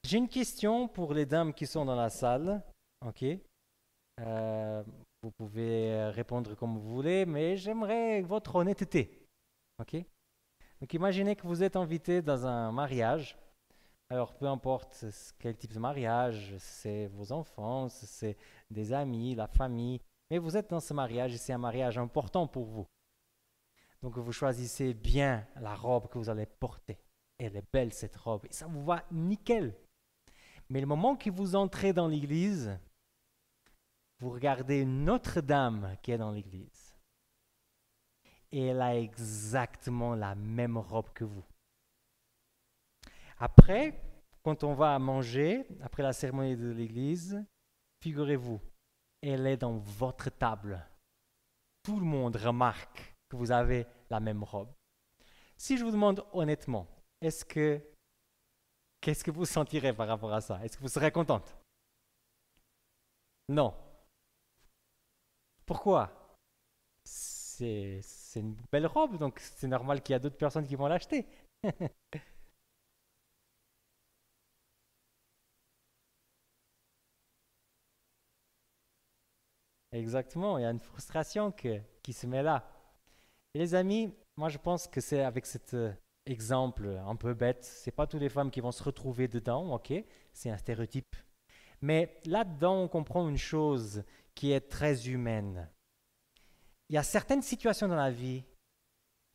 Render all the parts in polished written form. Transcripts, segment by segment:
J'ai une question pour les dames qui sont dans la salle. OK. Vous pouvez répondre comme vous voulez, mais j'aimerais votre honnêteté. OK. Donc imaginez que vous êtes invité dans un mariage. Alors peu importe quel type de mariage, c'est vos enfants, c'est des amis, la famille, mais vous êtes dans ce mariage et c'est un mariage important pour vous. Donc vous choisissez bien la robe que vous allez porter. Elle est belle cette robe et ça vous va nickel. Mais le moment que vous entrez dans l'église, vous regardez une autre dame qui est dans l'église. Et elle a exactement la même robe que vous. Après, quand on va manger, après la cérémonie de l'église, figurez-vous, elle est dans votre table. Tout le monde remarque que vous avez la même robe. Si je vous demande honnêtement, qu'est-ce que vous sentirez par rapport à ça? Est-ce que vous serez contente? Non. Pourquoi? C'est une belle robe, donc c'est normal qu'il y a d'autres personnes qui vont l'acheter. Exactement, il y a une frustration qui se met là. Et les amis, moi je pense que c'est avec cet exemple un peu bête, c'est pas toutes les femmes qui vont se retrouver dedans, ok? C'est un stéréotype. Mais là-dedans, on comprend une chose qui est très humaine. Il y a certaines situations dans la vie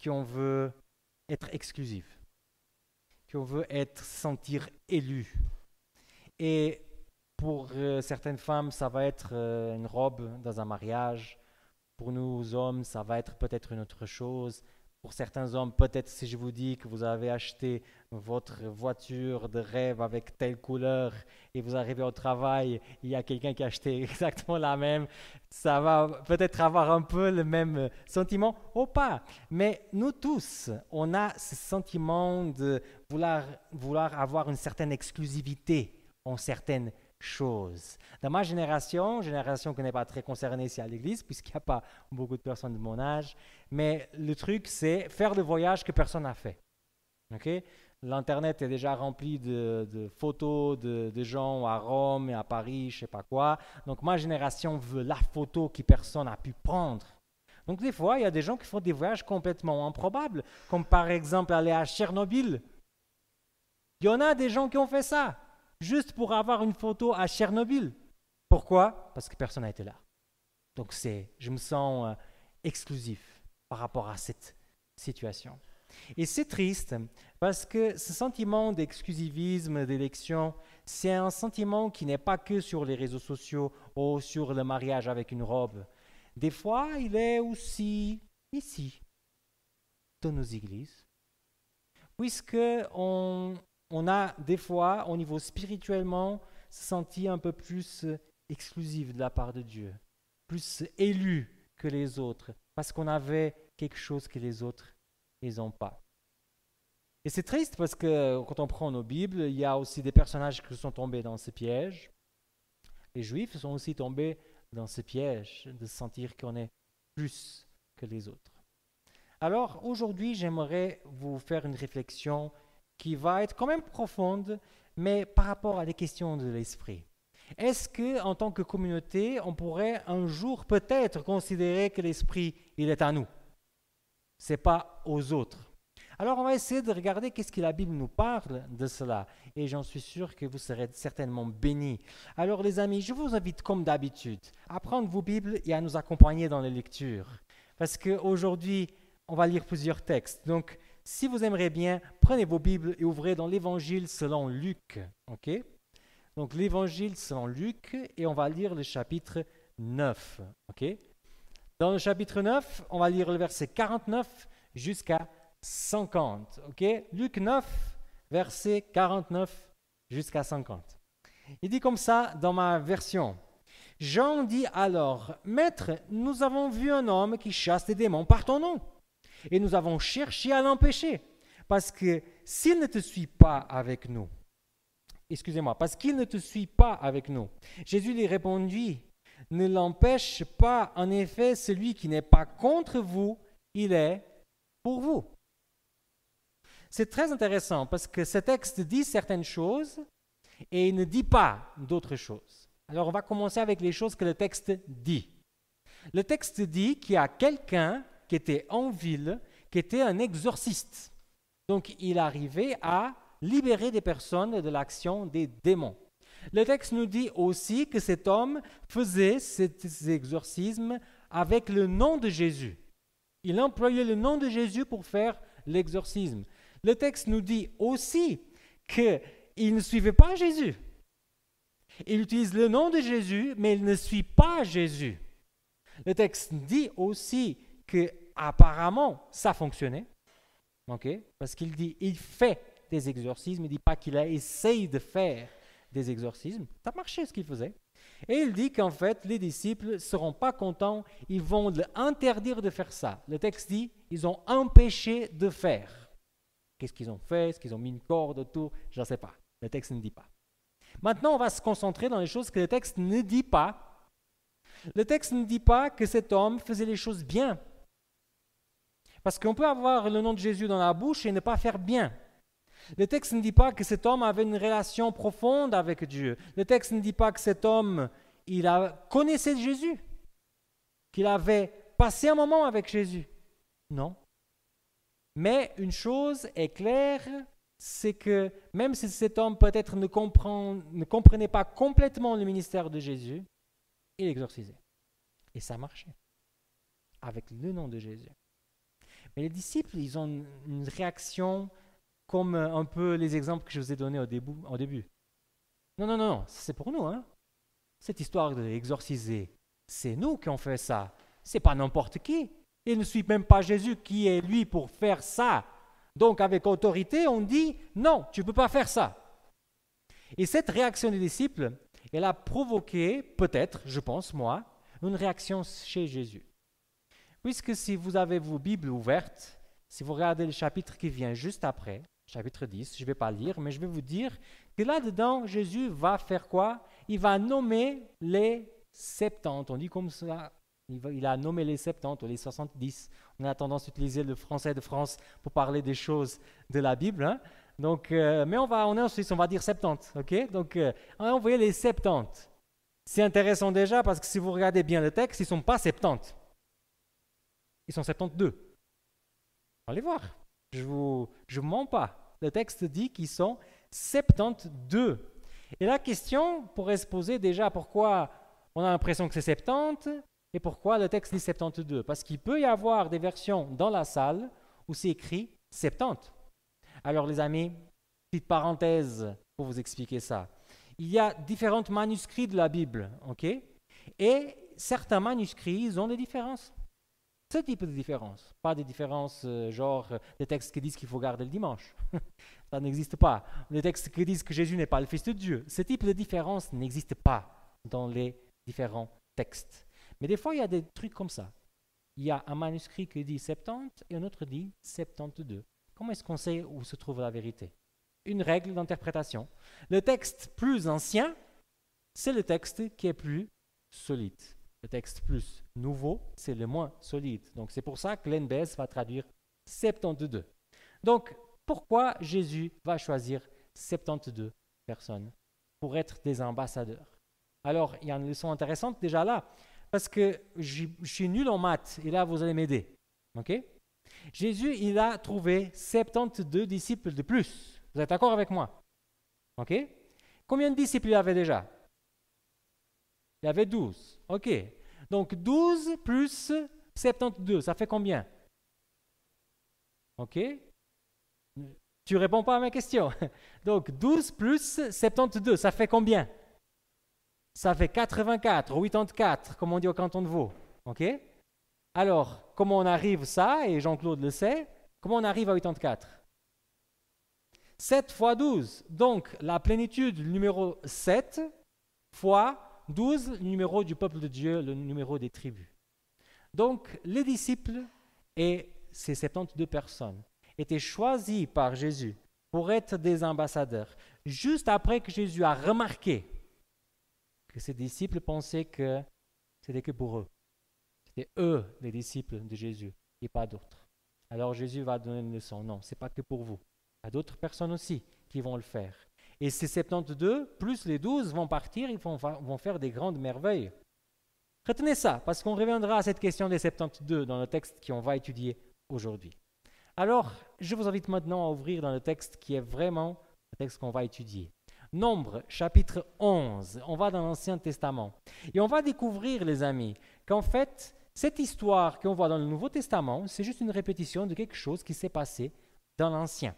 qu'on veut être exclusive, qu'on veut être sentir élu. Et pour certaines femmes, ça va être une robe dans un mariage. Pour nous, hommes, ça va être peut-être une autre chose. Pour certains hommes, peut-être si je vous dis que vous avez acheté votre voiture de rêve avec telle couleur et vous arrivez au travail, il y a quelqu'un qui a acheté exactement la même, ça va peut-être avoir un peu le même sentiment ou pas. Mais nous tous, on a ce sentiment de vouloir avoir une certaine exclusivité en certaines choses. Dans ma génération qui n'est pas très concernée ici à l'église, puisqu'il n'y a pas beaucoup de personnes de mon âge, mais le truc, c'est faire le voyage que personne n'a fait. Okay? L'Internet est déjà rempli de photos de gens à Rome et à Paris, je ne sais pas quoi. Donc ma génération veut la photo que personne n'a pu prendre. Donc des fois, il y a des gens qui font des voyages complètement improbables, comme par exemple aller à Tchernobyl. Il y en a des gens qui ont fait ça juste pour avoir une photo à Tchernobyl. Pourquoi? Parce que personne n'a été là. Donc je me sens exclusif par rapport à cette situation. Et c'est triste parce que ce sentiment d'exclusivisme, d'élection, c'est un sentiment qui n'est pas que sur les réseaux sociaux ou sur le mariage avec une robe. Des fois, il est aussi ici, dans nos églises, puisque on a des fois, au niveau spirituellement, se sentir un peu plus exclusif de la part de Dieu, plus élu que les autres, parce qu'on avait quelque chose que les autres n'ont pas. Et c'est triste parce que quand on prend nos Bibles, il y a aussi des personnages qui sont tombés dans ce piège. Les Juifs sont aussi tombés dans ce piège de sentir qu'on est plus que les autres. Alors aujourd'hui, j'aimerais vous faire une réflexion qui va être quand même profonde, mais par rapport à des questions de l'esprit. Est-ce que, en tant que communauté, on pourrait un jour peut-être considérer que l'esprit, il est à nous? C'est pas aux autres. Alors on va essayer de regarder qu'est-ce que la Bible nous parle de cela. Et j'en suis sûr que vous serez certainement bénis. Alors les amis, je vous invite comme d'habitude à prendre vos Bibles et à nous accompagner dans les lectures. Parce qu'aujourd'hui, on va lire plusieurs textes. Donc, si vous aimeriez bien, prenez vos Bibles et ouvrez dans l'Évangile selon Luc. Ok? Donc, l'Évangile selon Luc, et on va lire le chapitre 9. Ok? Dans le chapitre 9, on va lire le verset 49 jusqu'à 50. Ok? Luc 9, verset 49 jusqu'à 50. Il dit comme ça dans ma version. Jean dit alors, Maître, nous avons vu un homme qui chasse des démons par ton nom. Et nous avons cherché à l'empêcher, parce que s'il ne te suit pas avec nous, parce qu'il ne te suit pas avec nous. Jésus lui répondit, ne l'empêche pas, en effet, celui qui n'est pas contre vous, il est pour vous. C'est très intéressant, parce que ce texte dit certaines choses, et il ne dit pas d'autres choses. Alors on va commencer avec les choses que le texte dit. Le texte dit qu'il y a quelqu'un qui était en ville, qui était un exorciste. Donc il arrivait à libérer des personnes de l'action des démons. Le texte nous dit aussi que cet homme faisait ces exorcismes avec le nom de Jésus. Il employait le nom de Jésus pour faire l'exorcisme. Le texte nous dit aussi qu'il ne suivait pas Jésus. Il utilise le nom de Jésus, mais il ne suit pas Jésus. Le texte dit aussi qu'apparemment, ça fonctionnait. Parce qu'il dit il fait des exorcismes, il ne dit pas qu'il a essayé de faire des exorcismes. Ça marchait ce qu'il faisait. Et il dit qu'en fait, les disciples ne seront pas contents, ils vont l'interdire de faire ça. Le texte dit ils ont empêché de faire. Qu'est-ce qu'ils ont fait? Est-ce qu'ils ont mis une corde autour? Je ne sais pas. Le texte ne dit pas. Maintenant, on va se concentrer dans les choses que le texte ne dit pas. Le texte ne dit pas que cet homme faisait les choses bien. Parce qu'on peut avoir le nom de Jésus dans la bouche et ne pas faire bien. Le texte ne dit pas que cet homme avait une relation profonde avec Dieu. Le texte ne dit pas que cet homme, connaissait Jésus, qu'il avait passé un moment avec Jésus. Non. Mais une chose est claire, c'est que même si cet homme peut-être ne comprenait pas complètement le ministère de Jésus, il exorcisait. Et ça marchait. Avec le nom de Jésus. Mais les disciples, ils ont une réaction comme un peu les exemples que je vous ai donnés au début. Non, c'est pour nous. Cette histoire d'exorciser, c'est nous qui avons fait ça. C'est pas n'importe qui. Il ne suit même pas Jésus qui est lui pour faire ça. Donc avec autorité, on dit non, tu ne peux pas faire ça. Et cette réaction des disciples, elle a provoqué, peut-être, je pense moi, une réaction chez Jésus. Puisque si vous avez vos Bibles ouvertes, si vous regardez le chapitre qui vient juste après, chapitre 10, je ne vais pas lire, mais je vais vous dire que là-dedans, Jésus va faire quoi? Il va nommer les 70. On dit comme ça, il a nommé les 70 ou les 70. On a tendance à utiliser le français de France pour parler des choses de la Bible. Donc, mais on est en Suisse, on va dire 70. Ok? Donc, on a envoyé les 70. C'est intéressant déjà parce que si vous regardez bien le texte, ils ne sont pas 70. Ils sont 72. Allez voir. Je vous mens pas. Le texte dit qu'ils sont 72. Et la question pourrait se poser déjà pourquoi on a l'impression que c'est 70 et pourquoi le texte dit 72. Parce qu'il peut y avoir des versions dans la salle où c'est écrit 70. Alors les amis, petite parenthèse pour vous expliquer ça. Il y a différents manuscrits de la Bible, ok? Et certains manuscrits, ils ont des différences. Ce type de différence, pas des différences genre des textes qui disent qu'il faut garder le dimanche. Ça n'existe pas. Les textes qui disent que Jésus n'est pas le Fils de Dieu. Ce type de différence n'existe pas dans les différents textes. Mais des fois, il y a des trucs comme ça. Il y a un manuscrit qui dit 70 et un autre dit 72. Comment est-ce qu'on sait où se trouve la vérité? Une règle d'interprétation. Le texte plus ancien, c'est le texte qui est plus solide. Le texte plus nouveau, c'est le moins solide. Donc, c'est pour ça que l'NBS va traduire 72. Donc, pourquoi Jésus va choisir 72 personnes pour être des ambassadeurs? Alors, il y a une leçon intéressante déjà là, parce que je suis nul en maths, et là, vous allez m'aider. Ok? Jésus, il a trouvé 72 disciples de plus. Vous êtes d'accord avec moi? Ok? Combien de disciples il avait déjà? Il y avait 12. Ok. Donc 12 plus 72, ça fait combien? Ok. Tu ne réponds pas à ma question. Donc 12 plus 72, ça fait combien? Ça fait 84 ou 84, comme on dit au canton de Vaud. Ok. Alors, comment on arrive ça, et Jean-Claude le sait, comment on arrive à 84? 7 fois 12. Donc la plénitude, le numéro 7 fois 12, le numéro du peuple de Dieu, le numéro des tribus. Donc, les disciples et ces 72 personnes étaient choisis par Jésus pour être des ambassadeurs, juste après que Jésus a remarqué que ses disciples pensaient que c'était que pour eux. C'était eux, les disciples de Jésus, et pas d'autres. Alors Jésus va donner une leçon. Non, ce n'est pas que pour vous. Il y a d'autres personnes aussi qui vont le faire. Et ces 72, plus les 12, vont partir, ils vont faire des grandes merveilles. Retenez ça, parce qu'on reviendra à cette question des 72 dans le texte qu'on va étudier aujourd'hui. Alors, je vous invite maintenant à ouvrir dans le texte qui est vraiment le texte qu'on va étudier. Nombre, chapitre 11. On va dans l'Ancien Testament. Et on va découvrir, les amis, qu'en fait, cette histoire qu'on voit dans le Nouveau Testament, c'est juste une répétition de quelque chose qui s'est passé dans l'Ancien.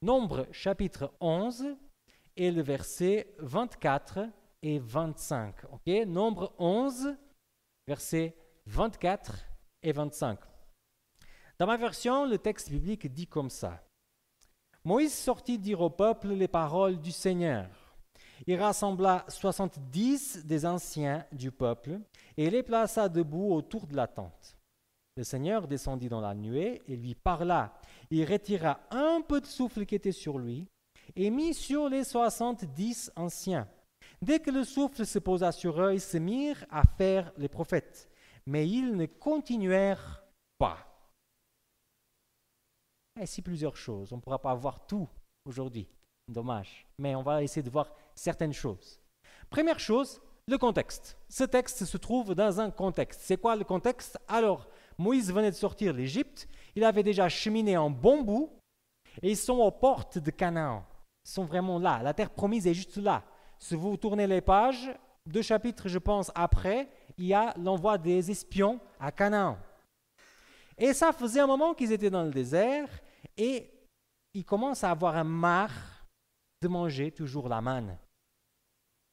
Nombre, chapitre 11, et le verset 24 et 25. Okay? Nombre 11, versets 24 et 25. Dans ma version, le texte biblique dit comme ça. Moïse sortit dire au peuple les paroles du Seigneur. Il rassembla 70 des anciens du peuple et les plaça debout autour de la tente. Le Seigneur descendit dans la nuée et lui parla. Il retira un peu de souffle qui était sur lui et mit sur les 70 anciens. Dès que le souffle se posa sur eux, ils se mirent à faire les prophètes, mais ils ne continuèrent pas. Ici, plusieurs choses. On ne pourra pas voir tout aujourd'hui, dommage, mais on va essayer de voir certaines choses. Première chose, le contexte. Ce texte se trouve dans un contexte. C'est quoi le contexte? Alors, Moïse venait de sortir d'Égypte, il avait déjà cheminé un bon bout, et ils sont aux portes de Canaan. Ils sont vraiment là, la terre promise est juste là. Si vous tournez les pages, 2 chapitres, je pense, après, il y a l'envoi des espions à Canaan. Et ça faisait un moment qu'ils étaient dans le désert et ils commencent à avoir un marre de manger toujours la manne.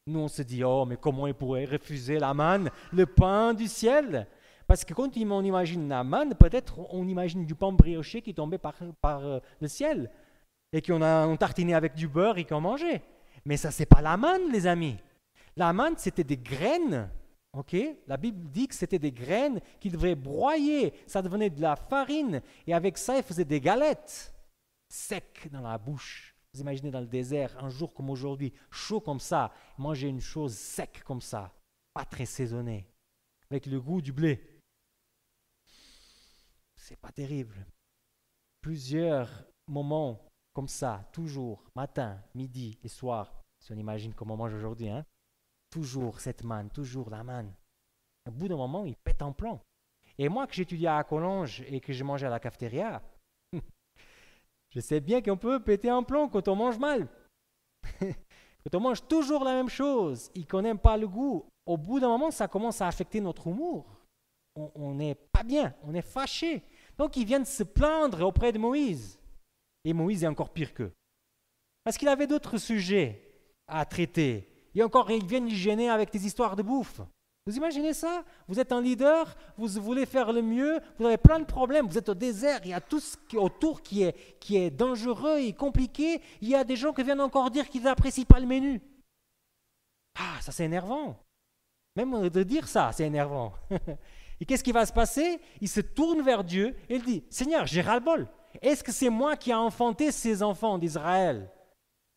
Nous, on se dit, oh, mais comment ils pourraient refuser la manne, le pain du ciel? Parce que quand on imagine la manne, peut-être on imagine du pain brioché qui tombait par le ciel et qu'on tartinait avec du beurre et qu'on mangeait. Mais ça, c'est pas la manne, les amis. La manne, c'était des graines. Okay? La Bible dit que c'était des graines qu'ils devaient broyer. Ça devenait de la farine. Et avec ça, ils faisaient des galettes secs dans la bouche. Vous imaginez dans le désert, un jour comme aujourd'hui, chaud comme ça, manger une chose sec comme ça, pas très saisonnée, avec le goût du blé. C'est pas terrible. Plusieurs moments comme ça, toujours, matin, midi et soir, si on imagine comment on mange aujourd'hui, hein? Toujours cette manne, toujours la manne. Au bout d'un moment, il pète en plomb. Et moi, que j'étudiais à Collonges et que je mangeais à la cafétéria, je sais bien qu'on peut péter un plomb quand on mange mal. Quand on mange toujours la même chose et qu'on n'aime pas le goût, au bout d'un moment, ça commence à affecter notre humour. On n'est pas bien, on est fâché. Donc, ils viennent se plaindre auprès de Moïse. Et Moïse est encore pire qu'eux. Parce qu'il avait d'autres sujets à traiter. Et encore, ils viennent lui gêner avec des histoires de bouffe. Vous imaginez ça? Vous êtes un leader, vous voulez faire le mieux, vous avez plein de problèmes, vous êtes au désert, il y a tout ce qui est autour qui est dangereux et compliqué. Il y a des gens qui viennent encore dire qu'ils n'apprécient pas le menu. Ah, ça c'est énervant. Même de dire ça, c'est énervant. Et qu'est-ce qui va se passer? Il se tourne vers Dieu et il dit, Seigneur, j'ai ras-le-bol. Est-ce que c'est moi qui ai enfanté ces enfants d'Israël?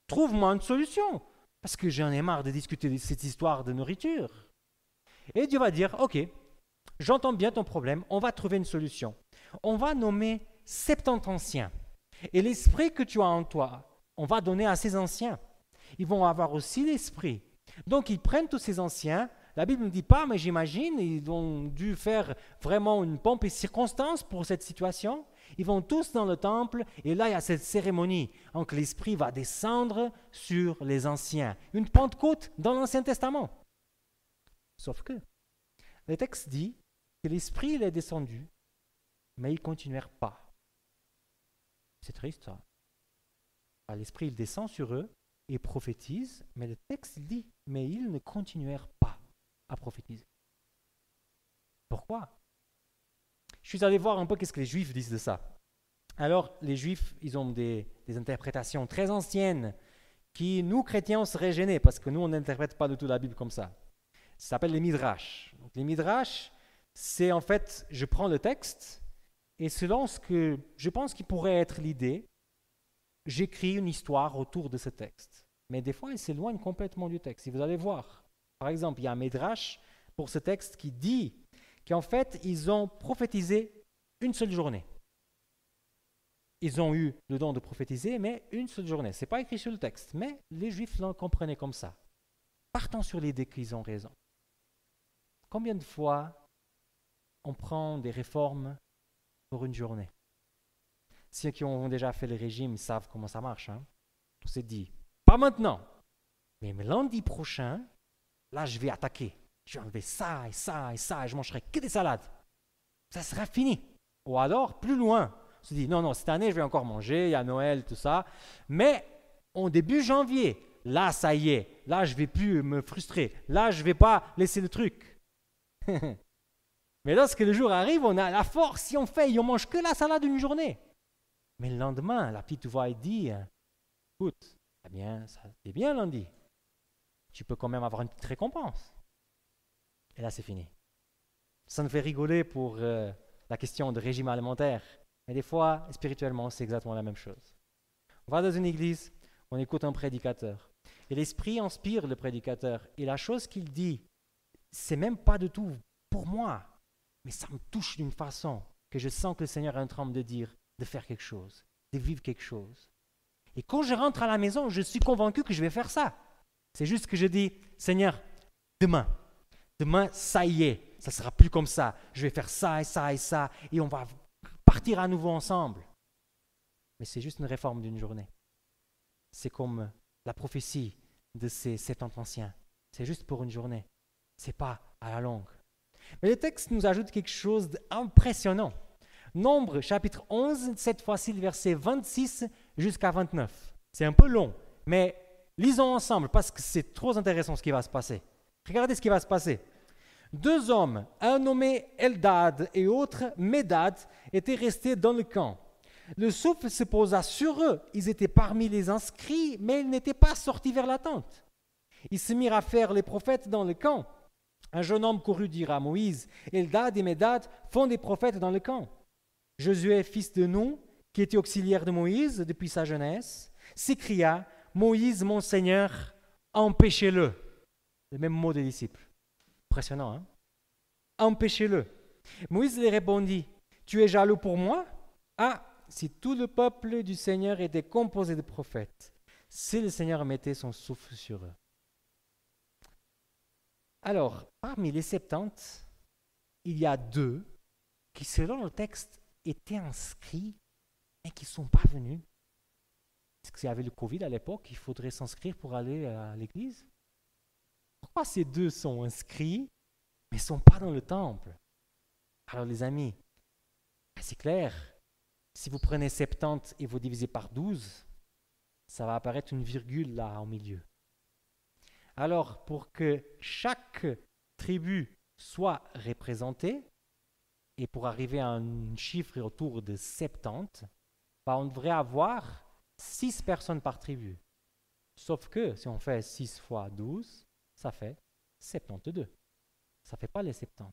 Trouve-moi une solution. Parce que j'en ai marre de discuter de cette histoire de nourriture. Et Dieu va dire, ok, j'entends bien ton problème, on va trouver une solution. On va nommer 70 anciens. Et l'esprit que tu as en toi, on va donner à ces anciens. Ils vont avoir aussi l'esprit. Donc ils prennent tous ces anciens. La Bible ne dit pas, mais j'imagine, ils ont dû faire vraiment une pompe et circonstance pour cette situation. Ils vont tous dans le temple et là, il y a cette cérémonie. Donc l'Esprit va descendre sur les anciens. Une Pentecôte dans l'Ancien Testament. Sauf que le texte dit que l'Esprit il est descendu, mais ils ne continuèrent pas. C'est triste ça. L'Esprit il descend sur eux et prophétise, mais le texte dit, mais ils ne continuèrent pas à prophétiser. Pourquoi? Je suis allé voir un peu qu'est-ce que les Juifs disent de ça. Alors, les Juifs, ils ont des interprétations très anciennes qui, nous, chrétiens, on serait gênés parce que nous, on n'interprète pas du tout la Bible comme ça. Ça s'appelle les Midrash. Donc, les Midrash, c'est en fait, je prends le texte et selon ce que je pense qu'il pourrait être l'idée, j'écris une histoire autour de ce texte. Mais des fois, il s'éloigne complètement du texte. Et vous allez voir. Par exemple, il y a un Midrash pour ce texte qui dit qu'en fait, ils ont prophétisé une seule journée. ils ont eu le don de prophétiser, mais une seule journée. Ce n'est pas écrit sur le texte, mais les Juifs l'ont comprenaient comme ça. Partons sur l'idée qu'ils ont raison. Combien de fois on prend des réformes pour une journée? Ceux qui ont déjà fait le régime savent comment ça marche. On s'est dit, pas maintenant, mais lundi prochain, là je vais attaquer. Je vais enlever ça et ça et ça et je mangerai que des salades. Ça sera fini. Ou alors, plus loin, on se dit, non, cette année je vais encore manger, il y a Noël, tout ça. Mais au début janvier, là ça y est, là je ne vais plus me frustrer. Là je ne vais pas laisser le truc. Mais lorsque le jour arrive, on a la force, si on fait, on mange que la salade d'une journée. Mais le lendemain, la petite voix dit, écoute, c'est bien lundi. Tu peux quand même avoir une petite récompense. Et là, c'est fini. Ça nous fait rigoler pour la question de régime alimentaire. Mais des fois, spirituellement, c'est exactement la même chose. On va dans une église, on écoute un prédicateur. Et l'Esprit inspire le prédicateur. Et la chose qu'il dit, c'est même pas du tout pour moi. Mais ça me touche d'une façon que je sens que le Seigneur est en train de dire, de faire quelque chose, de vivre quelque chose. Et quand je rentre à la maison, je suis convaincu que je vais faire ça. C'est juste que je dis, Seigneur, demain, ça y est, ça ne sera plus comme ça. Je vais faire ça et ça et ça, et on va partir à nouveau ensemble. Mais c'est juste une réforme d'une journée. C'est comme la prophétie de ces 70 anciens. C'est juste pour une journée. Ce n'est pas à la longue. Mais le texte nous ajoute quelque chose d'impressionnant. Nombre, chapitre 11, cette fois-ci, le verset 26 jusqu'à 29. C'est un peu long, mais lisons ensemble parce que c'est trop intéressant ce qui va se passer. Regardez ce qui va se passer. 2 hommes, un nommé Eldad et l'autre Médad, étaient restés dans le camp. Le souffle se posa sur eux. Ils étaient parmi les inscrits, mais ils n'étaient pas sortis vers la tente. Ils se mirent à faire les prophètes dans le camp. Un jeune homme courut dire à Moïse, Eldad et Médad font des prophètes dans le camp. Josué, fils de Nun, qui était auxiliaire de Moïse depuis sa jeunesse, s'écria, Moïse, mon Seigneur, empêchez-le. Le même mot des disciples. Impressionnant, hein? Empêchez-le. Moïse lui répondit, tu es jaloux pour moi? Ah, si tout le peuple du Seigneur était composé de prophètes, si le Seigneur mettait son souffle sur eux. Alors, parmi les 70, il y a 2 qui, selon le texte, étaient inscrits et qui ne sont pas venus. Est-ce qu'il y avait le Covid à l'époque? Il faudrait s'inscrire pour aller à l'église? Pourquoi ces 2 sont inscrits mais ne sont pas dans le temple? Alors les amis, c'est clair, si vous prenez 70 et vous divisez par 12, ça va apparaître une virgule là au milieu. Alors pour que chaque tribu soit représentée, et pour arriver à un chiffre autour de 70, on devrait avoir 6 personnes par tribu. Sauf que si on fait 6 fois 12, ça fait 72. Ça ne fait pas les 70.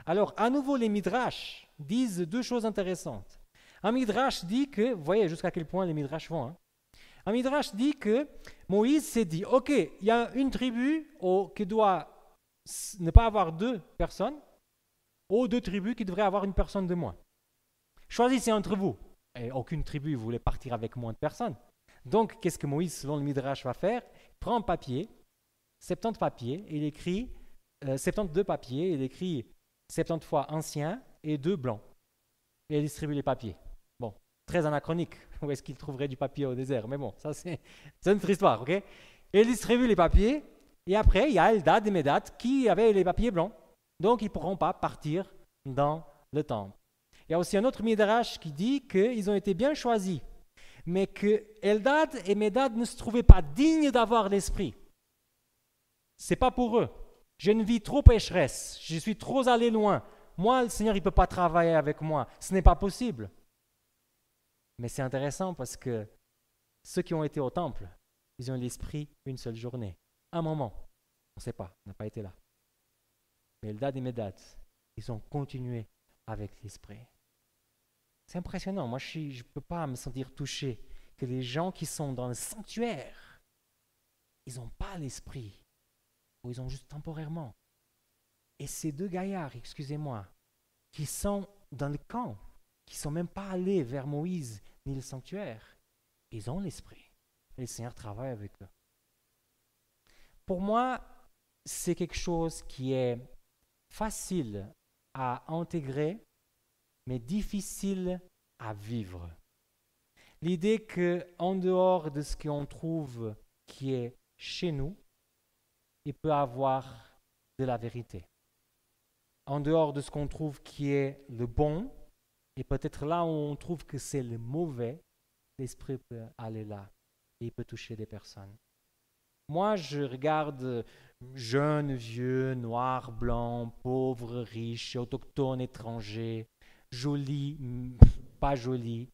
Alors, à nouveau, les Midrash disent 2 choses intéressantes. Un Midrash dit que, vous voyez jusqu'à quel point les Midrash vont, un Midrash dit que Moïse s'est dit, ok, il y a une tribu qui doit ne pas avoir 2 personnes, ou 2 tribus qui devraient avoir une personne de moins. Choisissez entre vous. Et aucune tribu voulait partir avec moins de personnes. Donc, qu'est-ce que Moïse, selon le Midrash, va faire? Il prend un papier, 70 papiers, et il écrit 72 papiers, il écrit 70 fois ancien et 2 blancs. Et il distribue les papiers. Bon, très anachronique. Où est-ce qu'il trouverait du papier au désert? Mais bon, ça c'est une autre histoire, ok? Et il distribue les papiers, et après, il y a Eldad et Médad qui avaient les papiers blancs. Donc, ils ne pourront pas partir dans le temple. Il y a aussi un autre Midrash qui dit qu'ils ont été bien choisis, mais que Eldad et Médad ne se trouvaient pas dignes d'avoir l'esprit. Ce n'est pas pour eux. J'ai une vie trop pécheresse, je suis trop allé loin. Moi, le Seigneur, il ne peut pas travailler avec moi. Ce n'est pas possible. Mais c'est intéressant parce que ceux qui ont été au temple, ils ont l'esprit une seule journée. Un moment. On ne sait pas, on n'a pas été là. Mais Eldad et Médad, ils ont continué avec l'esprit. C'est impressionnant. Moi, je ne peux pas me sentir touché que les gens qui sont dans le sanctuaire, ils n'ont pas l'esprit. Ou ils ont juste temporairement. Et ces 2 gaillards, excusez-moi, qui sont dans le camp, qui ne sont même pas allés vers Moïse ni le sanctuaire. Ils ont l'Esprit. Et le Seigneur travaille avec eux. Pour moi, c'est quelque chose qui est facile à intégrer, mais difficile à vivre. L'idée qu'en dehors de ce qu'on trouve qui est chez nous, il peut y avoir de la vérité. En dehors de ce qu'on trouve qui est le bon, et peut-être là où on trouve que c'est le mauvais, l'Esprit peut aller là et il peut toucher des personnes. Moi, je regarde jeunes, vieux, noirs, blancs, pauvres, riches, autochtones, étrangers, jolis, pas jolis.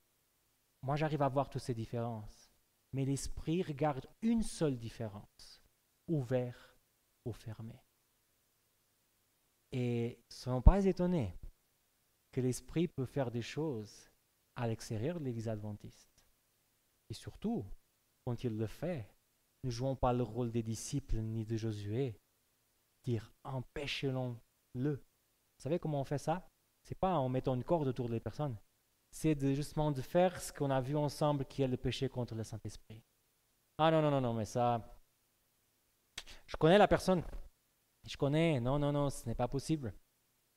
Moi, j'arrive à voir toutes ces différences. Mais l'Esprit regarde une seule différence, ouvert ou fermé. Et ne soyons pas étonnés que l'Esprit peut faire des choses à l'extérieur de l'Église adventiste. Et surtout, quand il le fait, ne jouons pas le rôle des disciples ni de Josué. Dire empêchez-le. Vous savez comment on fait ça? C'est pas en mettant une corde autour des personnes. C'est justement de faire ce qu'on a vu ensemble qui est le péché contre le Saint-Esprit. Ah non, mais ça... Je connais la personne. Je connais. Non, ce n'est pas possible.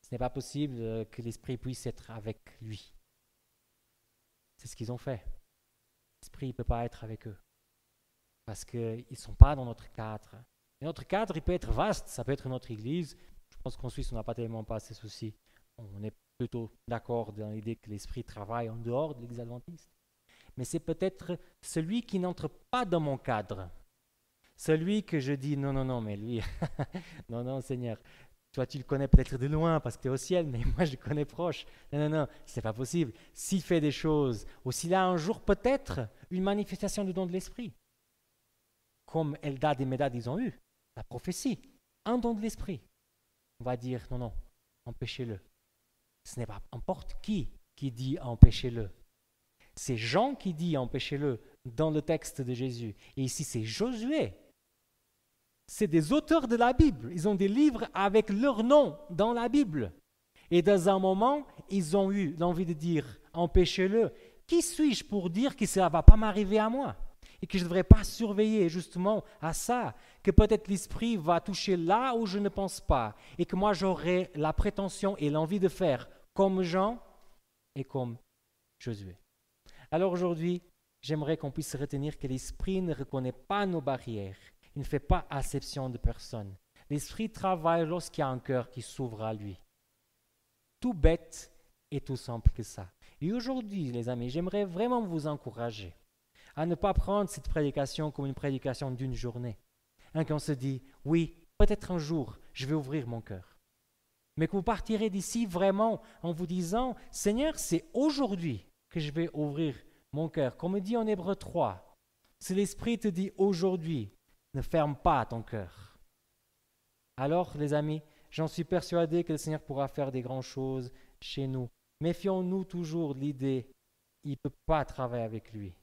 Ce n'est pas possible que l'Esprit puisse être avec lui. C'est ce qu'ils ont fait. L'Esprit ne peut pas être avec eux. Parce qu'ils ne sont pas dans notre cadre. Et notre cadre, il peut être vaste. Ça peut être notre église. Je pense qu'en Suisse, on n'a pas tellement pas ces soucis. On est plutôt d'accord dans l'idée que l'Esprit travaille en dehors de l'Église adventiste. Mais c'est peut-être celui qui n'entre pas dans mon cadre. Celui que je dis, non, mais lui, non, Seigneur, toi tu le connais peut-être de loin parce que tu es au ciel, mais moi je le connais proche. Non, c'est pas possible. S'il fait des choses, ou s'il a un jour peut-être une manifestation du don de l'Esprit, comme Eldad et Médad ils ont eu, la prophétie, un don de l'Esprit, on va dire, non, empêchez-le. Ce n'est pas n'importe qui dit empêchez-le. C'est Jean qui dit empêchez-le dans le texte de Jésus. Et ici, c'est Josué. C'est des auteurs de la Bible. Ils ont des livres avec leur nom dans la Bible. Et dans un moment, ils ont eu l'envie de dire empêchez-le. Qui suis-je pour dire que ça ne va pas m'arriver à moi? Et que je ne devrais pas surveiller justement à ça, que peut-être l'Esprit va toucher là où je ne pense pas, et que moi j'aurai la prétention et l'envie de faire comme Jean et comme Josué. Alors aujourd'hui, j'aimerais qu'on puisse retenir que l'Esprit ne reconnaît pas nos barrières, il ne fait pas acception de personne. L'Esprit travaille lorsqu'il y a un cœur qui s'ouvre à lui. Tout bête et tout simple que ça. Et aujourd'hui, les amis, j'aimerais vraiment vous encourager à ne pas prendre cette prédication comme une prédication d'une journée. Qu'on se dit, oui, peut-être un jour, je vais ouvrir mon cœur. Mais que vous partirez d'ici vraiment en vous disant, Seigneur, c'est aujourd'hui que je vais ouvrir mon cœur. Comme dit en Hébreux 3, si l'Esprit te dit aujourd'hui, ne ferme pas ton cœur. Alors, les amis, j'en suis persuadé que le Seigneur pourra faire des grandes choses chez nous. Méfions-nous toujours de l'idée, il ne peut pas travailler avec lui.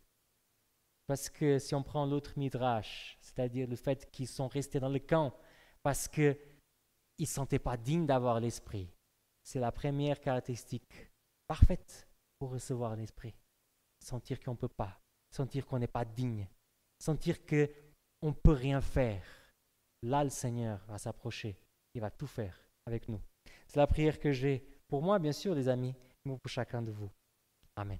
Parce que si on prend l'autre midrash, c'est-à-dire le fait qu'ils sont restés dans le camp parce qu'ils ne se sentaient pas dignes d'avoir l'Esprit, c'est la première caractéristique parfaite pour recevoir l'Esprit. Sentir qu'on ne peut pas, sentir qu'on n'est pas digne, sentir qu'on ne peut rien faire. Là, le Seigneur va s'approcher, il va tout faire avec nous. C'est la prière que j'ai pour moi, bien sûr, les amis, mais pour chacun de vous. Amen.